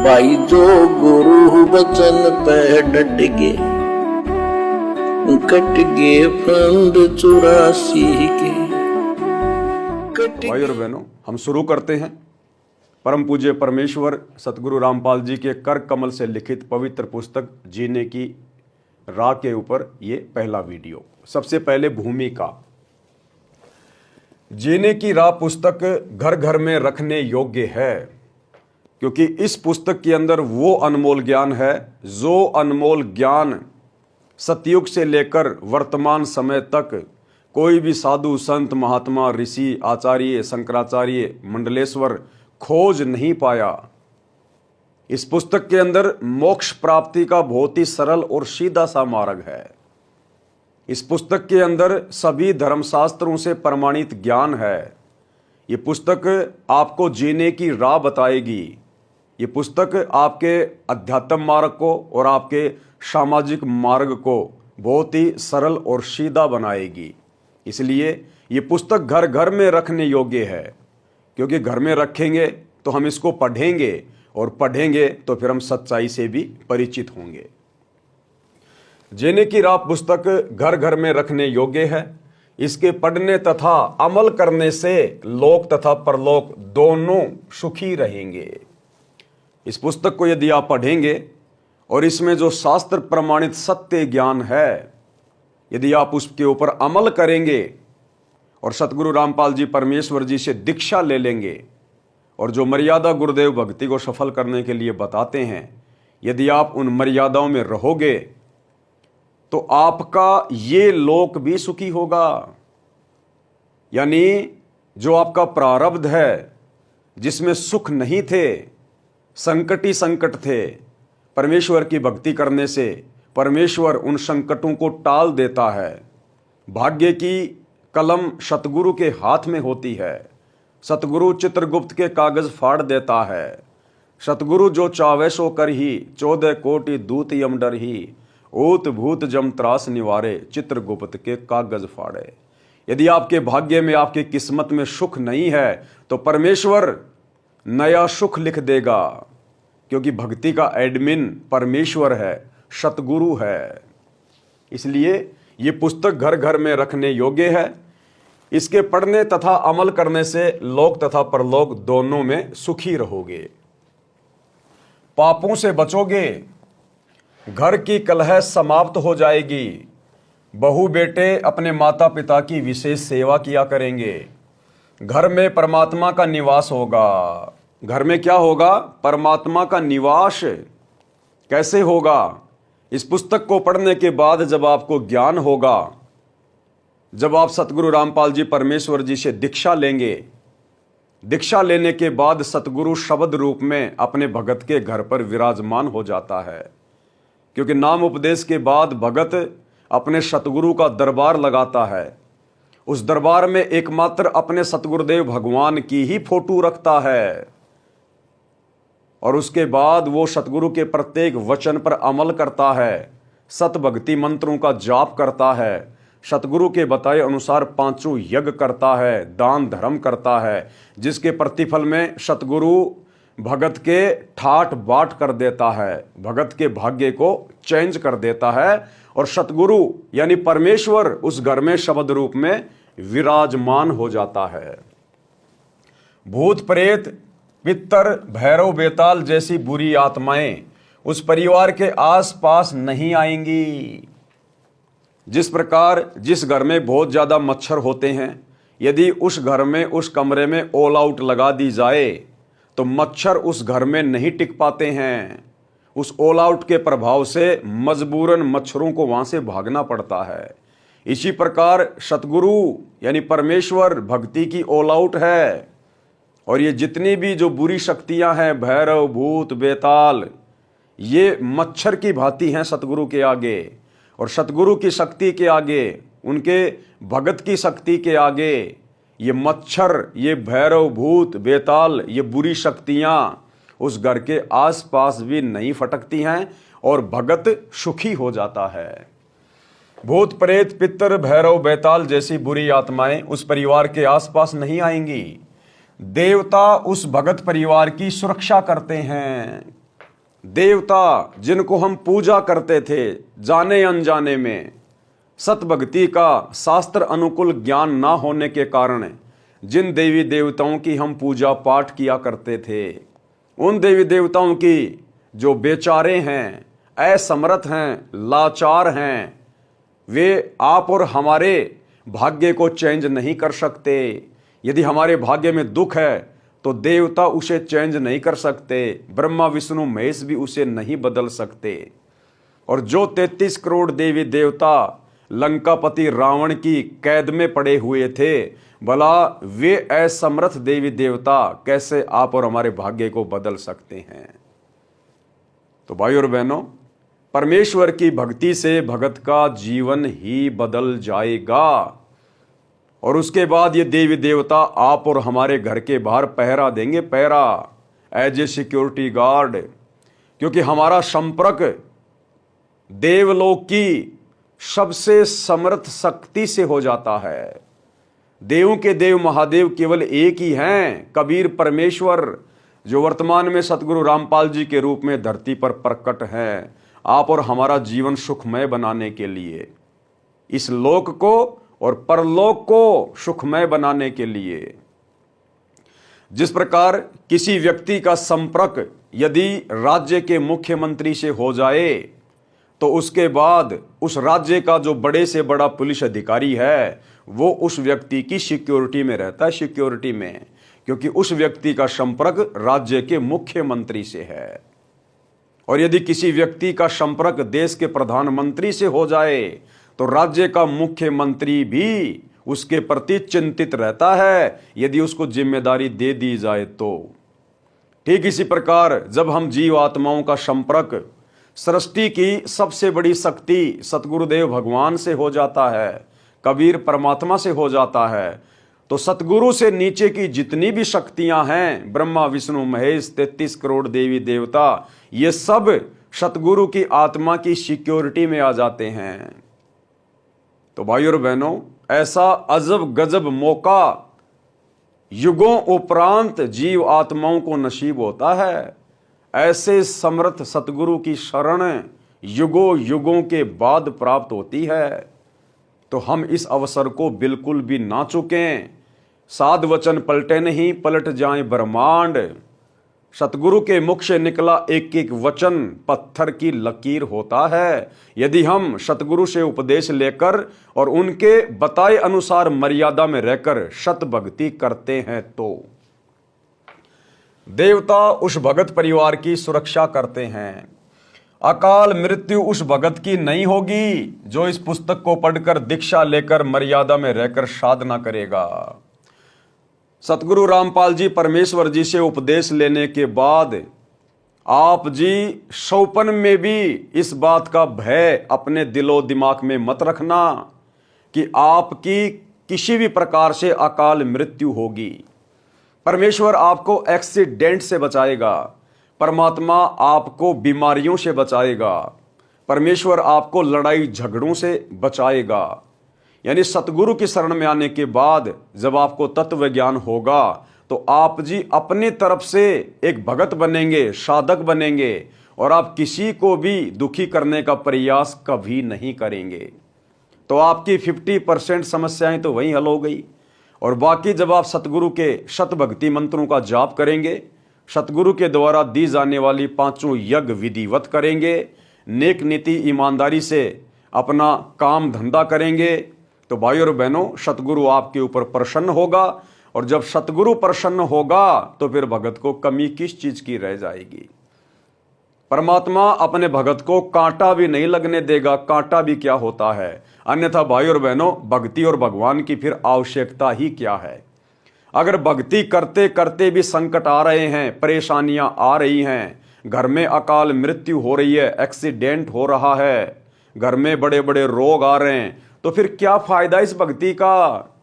भाई जो गुरु बचन पे डट गे, कट गे फंद 84 के। भाई और बहनों, हम शुरू करते हैं परम पूज्य परमेश्वर सतगुरु रामपाल जी के कर कमल से लिखित पवित्र पुस्तक जीने की राह के ऊपर ये पहला वीडियो। सबसे पहले भूमिका। जीने की राह पुस्तक घर घर में रखने योग्य है, क्योंकि इस पुस्तक के अंदर वो अनमोल ज्ञान है जो अनमोल ज्ञान सतयुग से लेकर वर्तमान समय तक कोई भी साधु संत महात्मा ऋषि आचार्य शंकराचार्य मंडलेश्वर खोज नहीं पाया। इस पुस्तक के अंदर मोक्ष प्राप्ति का बहुत ही सरल और सीधा सा मार्ग है। इस पुस्तक के अंदर सभी धर्मशास्त्रों से प्रमाणित ज्ञान है। ये पुस्तक आपको जीने की राह बताएगी। ये पुस्तक आपके अध्यात्म मार्ग को और आपके सामाजिक मार्ग को बहुत ही सरल और सीधा बनाएगी। इसलिए ये पुस्तक घर घर में रखने योग्य है, क्योंकि घर में रखेंगे तो हम इसको पढ़ेंगे और पढ़ेंगे तो फिर हम सच्चाई से भी परिचित होंगे। जीने की राह पुस्तक घर घर में रखने योग्य है। इसके पढ़ने तथा अमल करने से लोक तथा परलोक दोनों सुखी रहेंगे। इस पुस्तक को यदि आप पढ़ेंगे और इसमें जो शास्त्र प्रमाणित सत्य ज्ञान है, यदि आप उसके ऊपर अमल करेंगे और सतगुरु रामपाल जी परमेश्वर जी से दीक्षा ले लेंगे और जो मर्यादा गुरुदेव भक्ति को सफल करने के लिए बताते हैं, यदि आप उन मर्यादाओं में रहोगे तो आपका ये लोक भी सुखी होगा। यानी जो आपका प्रारब्ध है जिसमें सुख नहीं थे, संकट ही संकट थे, परमेश्वर की भक्ति करने से परमेश्वर उन संकटों को टाल देता है। भाग्य की कलम सतगुरु के हाथ में होती है। सतगुरु चित्रगुप्त के कागज फाड़ देता है। सतगुरु जो चावे सो कर ही 14 कोटि दूत यम डर ही, ऊत भूत जम त्रास निवारे चित्रगुप्त के कागज फाड़े। यदि आपके भाग्य में आपकी किस्मत में सुख नहीं है तो परमेश्वर नया सुख लिख देगा, क्योंकि भक्ति का एडमिन परमेश्वर है, सतगुरु है। इसलिए ये पुस्तक घर घर में रखने योग्य है। इसके पढ़ने तथा अमल करने से लोक तथा परलोक दोनों में सुखी रहोगे। पापों से बचोगे, घर की कलह समाप्त हो जाएगी। बहू बेटे अपने माता पिता की विशेष सेवा किया करेंगे। घर में परमात्मा का निवास होगा। घर में क्या होगा? परमात्मा का निवास। कैसे होगा? इस पुस्तक को पढ़ने के बाद जब आपको ज्ञान होगा, जब आप सतगुरु रामपाल जी परमेश्वर जी से दीक्षा लेंगे, दीक्षा लेने के बाद सतगुरु शब्द रूप में अपने भगत के घर पर विराजमान हो जाता है। क्योंकि नाम उपदेश के बाद भगत अपने सतगुरु का दरबार लगाता है। उस दरबार में एकमात्र अपने सतगुरुदेव भगवान की ही फोटो रखता है और उसके बाद वो सतगुरु के प्रत्येक वचन पर अमल करता है। सत भक्ति मंत्रों का जाप करता है। सतगुरु के बताए अनुसार 5 यज्ञ करता है, दान धर्म करता है, जिसके प्रतिफल में सतगुरु भगत के ठाट बाट कर देता है, भगत के भाग्य को चेंज कर देता है और सतगुरु यानी परमेश्वर उस घर में शब्द रूप में विराजमान हो जाता है। भूत प्रेत पितर भैरव बेताल जैसी बुरी आत्माएं उस परिवार के आसपास नहीं आएंगी। जिस प्रकार जिस घर में बहुत ज्यादा मच्छर होते हैं, यदि उस घर में उस कमरे में ऑल आउट लगा दी जाए तो मच्छर उस घर में नहीं टिक पाते हैं। उस ऑल आउट के प्रभाव से मजबूरन मच्छरों को वहां से भागना पड़ता है। इसी प्रकार सतगुरु यानी परमेश्वर भक्ति की ऑल आउट है और ये जितनी भी जो बुरी शक्तियां हैं, भैरव भूत बेताल, ये मच्छर की भांति हैं सतगुरु के आगे। और सतगुरु की शक्ति के आगे, उनके भगत की शक्ति के आगे ये मच्छर, ये भैरव भूत बेताल, ये बुरी शक्तियां उस घर के आसपास भी नहीं फटकती हैं और भगत सुखी हो जाता है। भूत प्रेत पितर भैरव बेताल जैसी बुरी आत्माएं उस परिवार के आसपास नहीं आएंगी। देवता उस भगत परिवार की सुरक्षा करते हैं। देवता जिनको हम पूजा करते थे जाने अनजाने में, सत भक्ति का शास्त्र अनुकूल ज्ञान ना होने के कारण जिन देवी देवताओं की हम पूजा पाठ किया करते थे, उन देवी देवताओं की जो बेचारे हैं, असमर्थ हैं, लाचार हैं, वे आप और हमारे भाग्य को चेंज नहीं कर सकते। यदि हमारे भाग्य में दुख है तो देवता उसे चेंज नहीं कर सकते, ब्रह्मा विष्णु महेश भी उसे नहीं बदल सकते। और जो 33 करोड़ देवी देवता लंकापति रावण की कैद में पड़े हुए थे, भला वे असमर्थ देवी देवता कैसे आप और हमारे भाग्य को बदल सकते हैं। तो भाइयों और बहनों, परमेश्वर की भक्ति से भगत का जीवन ही बदल जाएगा। और उसके बाद ये देवी देवता आप और हमारे घर के बाहर पहरा देंगे, पहरा एज ए सिक्योरिटी गार्ड, क्योंकि हमारा संपर्क देवलोक की सबसे समर्थ शक्ति से हो जाता है। देवों के देव महादेव केवल एक ही हैं, कबीर परमेश्वर, जो वर्तमान में सतगुरु रामपाल जी के रूप में धरती पर प्रकट हैं, आप और हमारा जीवन सुखमय बनाने के लिए, इस लोक को और परलोक को सुखमय बनाने के लिए। जिस प्रकार किसी व्यक्ति का संपर्क यदि राज्य के मुख्यमंत्री से हो जाए तो उसके बाद उस राज्य का जो बड़े से बड़ा पुलिस अधिकारी है वो उस व्यक्ति की सिक्योरिटी में रहता है, सिक्योरिटी में, क्योंकि उस व्यक्ति का संपर्क राज्य के मुख्यमंत्री से है। और यदि किसी व्यक्ति का संपर्क देश के प्रधानमंत्री से हो जाए तो राज्य का मुख्यमंत्री भी उसके प्रति चिंतित रहता है, यदि उसको जिम्मेदारी दे दी जाए तो। ठीक इसी प्रकार जब हम जीव आत्माओं का संपर्क सृष्टि की सबसे बड़ी शक्ति सतगुरुदेव भगवान से हो जाता है, कबीर परमात्मा से हो जाता है, तो सतगुरु से नीचे की जितनी भी शक्तियां हैं, ब्रह्मा विष्णु महेश 33 करोड़ देवी देवता, ये सब सतगुरु की आत्मा की सिक्योरिटी में आ जाते हैं। तो भाइयों और बहनों, ऐसा अजब गजब मौका युगों उपरांत जीव आत्माओं को नसीब होता है। ऐसे समर्थ सतगुरु की शरण युगों युगों के बाद प्राप्त होती है। तो हम इस अवसर को बिल्कुल भी ना चुकें। साध वचन पलटे नहीं, पलट जाए ब्रह्मांड। सतगुरु के मुख से निकला एक एक वचन पत्थर की लकीर होता है। यदि हम सतगुरु से उपदेश लेकर और उनके बताए अनुसार मर्यादा में रहकर सत भक्ति करते हैं तो देवता उस भगत परिवार की सुरक्षा करते हैं। अकाल मृत्यु उस भगत की नहीं होगी जो इस पुस्तक को पढ़कर दीक्षा लेकर मर्यादा में रहकर साधना करेगा। सतगुरु रामपाल जी परमेश्वर जी से उपदेश लेने के बाद आप जी सौपन में भी इस बात का भय अपने दिलो दिमाग में मत रखना कि आपकी किसी भी प्रकार से अकाल मृत्यु होगी। परमेश्वर आपको एक्सीडेंट से बचाएगा, परमात्मा आपको बीमारियों से बचाएगा, परमेश्वर आपको लड़ाई झगड़ों से बचाएगा। यानी सतगुरु की शरण में आने के बाद जब आपको तत्व ज्ञान होगा तो आप जी अपनी तरफ से एक भगत बनेंगे, साधक बनेंगे, और आप किसी को भी दुखी करने का प्रयास कभी नहीं करेंगे। तो आपकी 50% समस्याएं तो वहीं हल हो गई। और बाकी जब आप सतगुरु के शत भक्ति मंत्रों का जाप करेंगे, सतगुरु के द्वारा दी जाने वाली 5 यज्ञ विधिवत करेंगे, नेक नीति ईमानदारी से अपना काम धंधा करेंगे, तो भाइयों और बहनों सतगुरु आपके ऊपर प्रसन्न होगा। और जब सतगुरु प्रसन्न होगा तो फिर भगत को कमी किस चीज की रह जाएगी। परमात्मा अपने भगत को कांटा भी नहीं लगने देगा। कांटा भी क्या होता है, अन्यथा भाइयों और बहनों भक्ति और भगवान की फिर आवश्यकता ही क्या है। अगर भक्ति करते करते भी संकट आ रहे हैं, परेशानियां आ रही हैं, घर में अकाल मृत्यु हो रही है, एक्सीडेंट हो रहा है, घर में बड़े बड़े रोग आ रहे हैं, तो फिर क्या फायदा इस भक्ति का।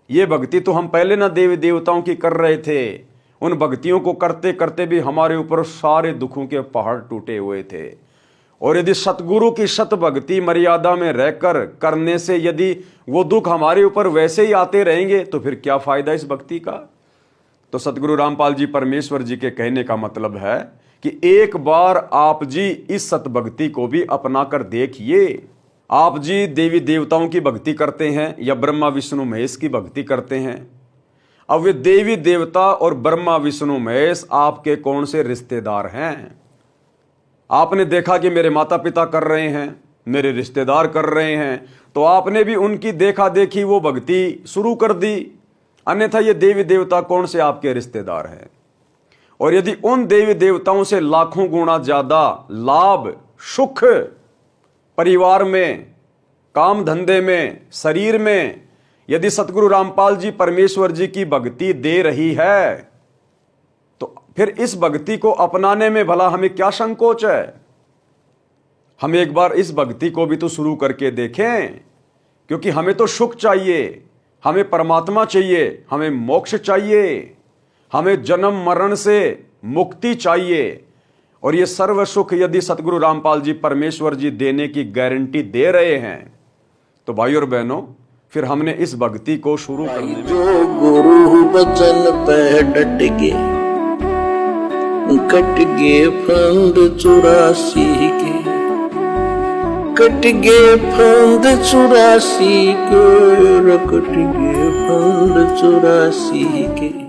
ये भक्ति तो हम पहले ना देवी देवताओं की कर रहे थे, उन भक्तियों को करते करते भी हमारे ऊपर सारे दुखों के पहाड़ टूटे हुए थे। और यदि सतगुरु की सत भक्ति मर्यादा में रहकर करने से यदि वो दुख हमारे ऊपर वैसे ही आते रहेंगे तो फिर क्या फायदा इस भक्ति का। तो सतगुरु रामपाल जी परमेश्वर जी के कहने का मतलब है कि एक बार आप जी इस सतभक्ति को भी अपना कर देखिए। आप जी देवी देवताओं की भक्ति करते हैं या ब्रह्मा विष्णु महेश की भक्ति करते हैं। अब वे देवी देवता और ब्रह्मा विष्णु महेश आपके कौन से रिश्तेदार हैं? आपने देखा कि मेरे माता पिता कर रहे हैं, मेरे रिश्तेदार कर रहे हैं, तो आपने भी उनकी देखा देखी वो भक्ति शुरू कर दी। अन्यथा ये देवी देवता कौन से आपके रिश्तेदार हैं? और यदि उन देवी देवताओं से लाखों गुना ज्यादा लाभ, सुख परिवार में, काम धंधे में, शरीर में यदि सतगुरु रामपाल जी परमेश्वर जी की भक्ति दे रही है, तो फिर इस भक्ति को अपनाने में भला हमें क्या संकोच है? हम एक बार इस भक्ति को भी तो शुरू करके देखें, क्योंकि हमें तो सुख चाहिए, हमें परमात्मा चाहिए, हमें मोक्ष चाहिए, हमें जन्म मरण से मुक्ति चाहिए। और ये सर्व सुख यदि सतगुरु रामपाल जी परमेश्वर जी देने की गारंटी दे रहे हैं, तो भाई और बहनों फिर हमने इस भक्ति को शुरू करने में जो गुरु बचन पे डट के कट गे फंद 84 के, कट गे फंद 84 के, कट गे फंद 84 के।